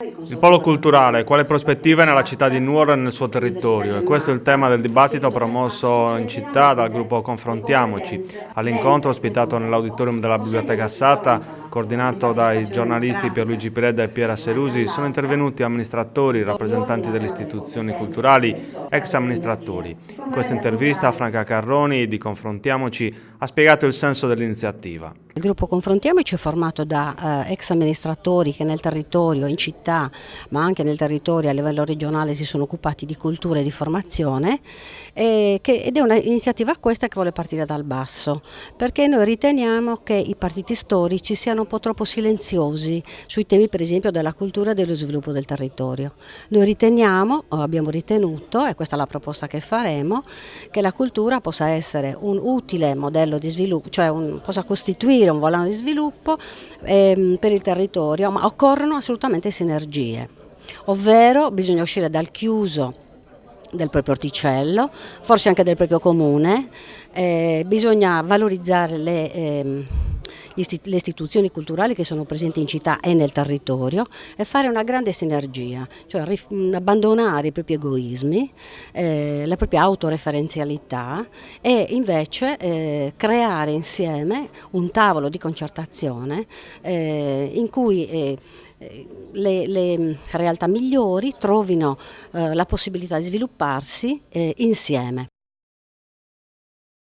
Il polo culturale, quale prospettive nella città di Nuoro e nel suo territorio? E questo è il tema del dibattito promosso in città dal gruppo Confrontiamoci. All'incontro ospitato nell'auditorium della Biblioteca Assata, coordinato dai giornalisti Pierluigi Pireda e Piera Serusi, sono intervenuti amministratori, rappresentanti delle istituzioni culturali, ex amministratori. In questa intervista Franca Carroni di Confrontiamoci ha spiegato il senso dell'iniziativa. Il gruppo Confrontiamoci è formato da ex amministratori che nel territorio, in città, ma anche nel territorio a livello regionale si sono occupati di cultura e di formazione ed è un'iniziativa questa che vuole partire dal basso, perché noi riteniamo che i partiti storici siano un po' troppo silenziosi sui temi per esempio della cultura e dello sviluppo del territorio. Noi riteniamo, o abbiamo ritenuto, e questa è la proposta che faremo, che la cultura possa essere un utile modello di sviluppo, cioè possa costituire un volano di sviluppo per il territorio, ma occorrono assolutamente sinergie, ovvero bisogna uscire dal chiuso del proprio orticello, forse anche del proprio comune, bisogna valorizzare le istituzioni culturali che sono presenti in città e nel territorio e fare una grande sinergia, cioè abbandonare i propri egoismi, la propria autoreferenzialità e invece creare insieme un tavolo di concertazione in cui le realtà migliori trovino la possibilità di svilupparsi insieme.